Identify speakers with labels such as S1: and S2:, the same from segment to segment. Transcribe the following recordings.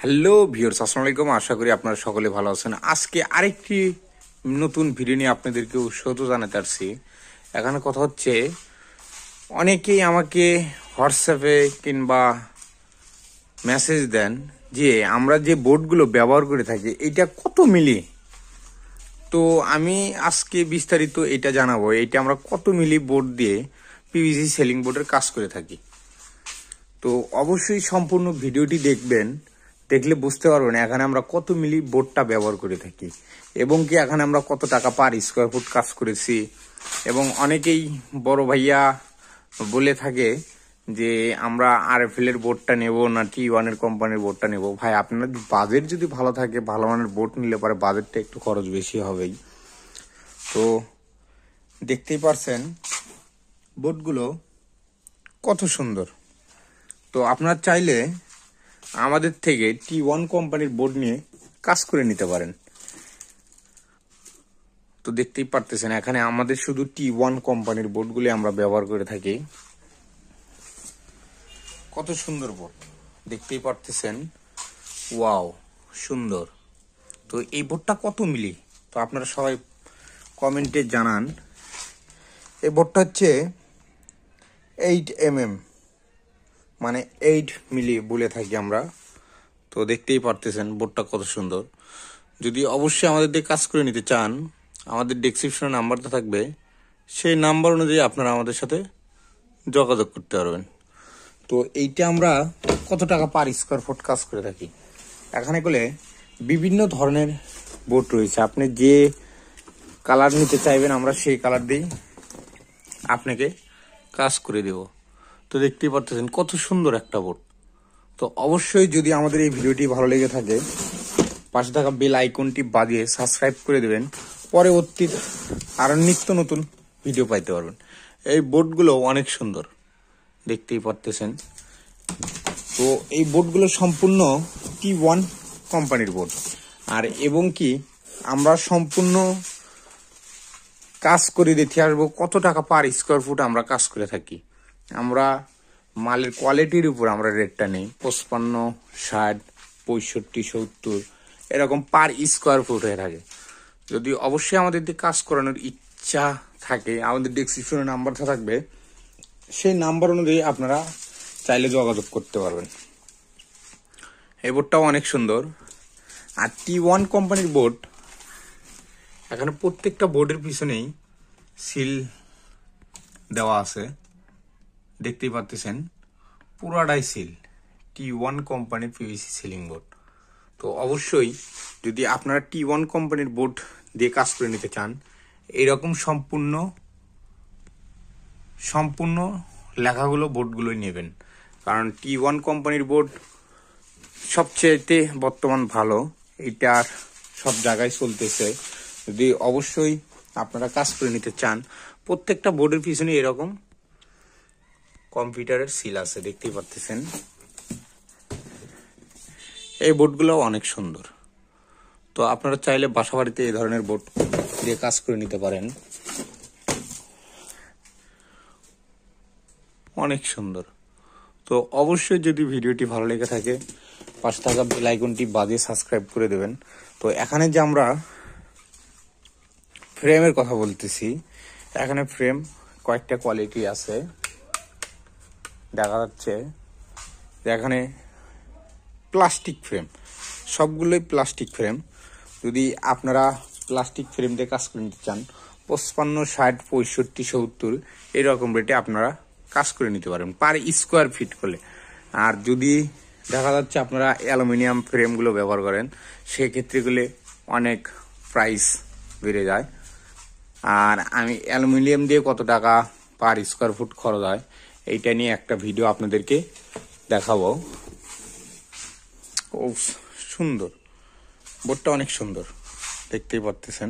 S1: Hello viewers, আসসালামু আলাইকুম। আশা করি আপনারা সকলে ভালো আছেন। আজকে আরেকটি নতুন ভিডিও নিয়ে আপনাদেরকে স্বাগত জানাতে আসছি। এখানে কথা হচ্ছে, অনেকেই আমাকে হোয়াটসঅ্যাপে কিংবা মেসেজ দেন যে আমরা যে বোর্ডগুলো ব্যবহার করে থাকি এটা কত মিলি। তো আমি আজকে বিস্তারিত এটা জানাবো, এটা আমরা কত মিলি বোর্ড দিয়ে পিভিসি সেলিং বোর্ডের কাজ করে থাকি। তো অবশ্যই সম্পূর্ণ ভিডিওটি দেখবেন, দেখলে বুঝতে পারবেন এখানে আমরা কত মিলি বোর্ডটা ব্যবহার করে থাকি এবং কি এখানে আমরা কত টাকা পার স্কোয়ার ফুট কাজ করেছি। এবং অনেকেই বড় ভাইয়া বলে থাকে যে আমরা RFL এর বোর্ডটা নেব না T1 এর কোম্পানির বোর্ডটা নেব। ভাই, আপনার বাজেট যদি ভালো থাকে, ভালো মানের বোর্ড নিলে পরে বাজেটটা একটু খরচ বেশি হবেই। তো দেখতেই পারছেন বোর্ডগুলো কত সুন্দর। তো আপনারা চাইলে আমাদের থেকে T1 কোম্পানির বোর্ড নিয়ে কাজ করে নিতে পারেন। তো দেখতেই পারতেছেন এখানে আমাদের শুধু T1 কোম্পানির বোর্ডগুলি আমরা ব্যবহার করে থাকি। কত সুন্দর বোর্ড দেখতেই পারতেছেন, ওয়াও সুন্দর। তো এই বোর্ডটা কত মিলি, তো আপনারা সবাই কমেন্টে জানান। এই বোর্ডটা হচ্ছে 8 mm, মানে 8 মিলি বলে থাকি আমরা। তো দেখতেই পারতেছেন বোর্ডটা কত সুন্দর। যদি অবশ্যই আমাদের দিয়ে কাজ করে নিতে চান, আমাদের ডেসক্রিপশনে নাম্বারটা থাকবে, সেই নাম্বার অনুযায়ী আপনারা আমাদের সাথে যোগাযোগ করতে পারবেন। তো এইটা আমরা কত টাকা পার স্কোয়ার ফুট কাজ করে থাকি। এখানে বলে বিভিন্ন ধরনের বোর্ড রয়েছে, আপনি যে কালার নিতে চাইবেন আমরা সেই কালার দিয়েই আপনাকে কাজ করে দেব। তো দেখতেই পারতেছেন কত সুন্দর একটা বোর্ড। তো অবশ্যই যদি আমাদের এই ভিডিওটি ভালো লেগে থাকে, পাশে থাকা বেল আইকনটি বাজিয়ে সাবস্ক্রাইব করে দেবেন, পরবর্তী আরো নিত্য নতুন ভিডিও পাইতে পারবেন। এই বোর্ডগুলো অনেক সুন্দর দেখতেই পারতেছেন। তো এই বোর্ডগুলো সম্পূর্ণ T1 কোম্পানির বোর্ড, আর এবং কি আমরা সম্পূর্ণ কাজ করে দেখে আসবো কত টাকা পার স্কোয়ার ফুট আমরা কাজ করে থাকি। আমরা মালের কোয়ালিটির উপর আমরা রেটটা নেই, 55, 60, 65, 70 এরকম পার স্কোয়ার ফুট হয়ে থাকে। যদি অবশ্যই আমাদের দিয়ে কাজ করানোর ইচ্ছা থাকে, আমাদের ডেসক্রিপশনে নাম্বারটা থাকবে, সেই নাম্বার অনুযায়ী আপনারা চাইলে যোগাযোগ করতে পারবেন। এই বোর্ডটাও অনেক সুন্দর। আর T1 কোম্পানির বোর্ড, এখানে প্রত্যেকটা বোর্ডের পিছনেই সিল দেওয়া আছে, দেখতেই পাচ্ছেন পুরাটাই সিল, T1 কোম্পানির পিভিসি সিলিং বোর্ড। তো অবশ্যই যদি আপনারা T1 কোম্পানির বোর্ড দিয়ে কাজ করে নিতে চান, এইরকম সম্পূর্ণ লেখাগুলো বোর্ডগুলোই নেবেন, কারণ T1 কোম্পানির বোর্ড সবচেয়ে বর্তমান ভালো, এটার সব জায়গায় চলতেছে। যদি অবশ্যই আপনারা কাজ করে নিতে চান, প্রত্যেকটা বোর্ডের পিছনে এরকম কম্পিউটারের সিল আছে, দেখতেই পাচ্ছেন। এই বোর্ডগুলো অনেক সুন্দর। তো আপনারা চাইলে বাসাবাড়িতে এই ধরনের বোর্ড দিয়ে কাজ করে নিতে পারেন, অনেক সুন্দর। তো অবশ্যই যদি ভিডিওটি ভালো লেগে থাকে, পাশে থাকা বেল আইকনটি বাজিয়ে সাবস্ক্রাইব করে দেবেন। তো এখানে যে আমরা ফ্রেমের কথা বলতেছি, এখানে ফ্রেম কয়েকটা কোয়ালিটি আছে, দেখা যাচ্ছে এখানে প্লাস্টিক ফ্রেম, সবগুলোই প্লাস্টিক ফ্রেম। যদি আপনারা প্লাস্টিক ফ্রেম দিয়ে কাজ করে নিতে চান, 55, 60, 65, 70 এরকম রেটে আপনারা কাজ করে নিতে পারেন পার স্কোয়ার ফিট করলে। আর যদি দেখা যাচ্ছে আপনারা অ্যালুমিনিয়াম ফ্রেমগুলো ব্যবহার করেন, সেক্ষেত্রেগুলো অনেক প্রাইস বেড়ে যায়। আর আমি অ্যালুমিনিয়াম দিয়ে কত টাকা পার স্কোয়ার ফুট খরচ হয় এইটা নিয়ে একটা ভিডিও আপনাদেরকে দেখাবো। ও সুন্দর, বোর্ডটা অনেক সুন্দর দেখতেই পারতেছেন।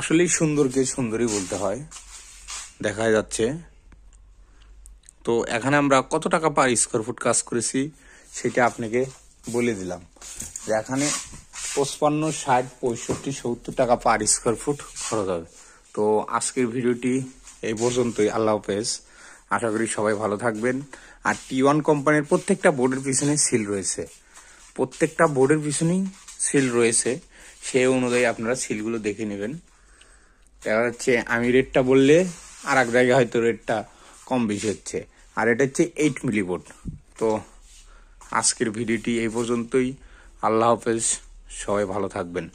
S1: আসলেই সুন্দরকে সুন্দরই বলতে হয়, দেখা যাচ্ছে। তো এখানে আমরা কত টাকা পার স্কোয়ার ফুট কাজ করেছি সেটা আপনাকে বলে দিলাম, যে এখানে 55, 60, 65, 70 টাকা পার স্কোয়ার ফুট খরচ হবে। তো আজকের ভিডিওটি এই পর্যন্তই। আল্লাহ হাফেজ। আশা করি সবাই ভালো থাকবেন। আর T1 কোম্পানির প্রত্যেকটা বোর্ডের পিছনে সিল রয়েছে, প্রত্যেকটা বোর্ডের পিছনেই সিল রয়েছে। সেই অনুযায়ী আপনারা সিলগুলো দেখে নেবেন। দেখা যাচ্ছে আমি রেটটা বললে আর এক জায়গায় হয়তো রেটটা কম বেশি হচ্ছে। আর এটা হচ্ছে 8 মিলি বোর্ড। তো আজকের ভিডিওটি এই পর্যন্তই। আল্লাহ হাফেজ, সবাই ভালো থাকবেন।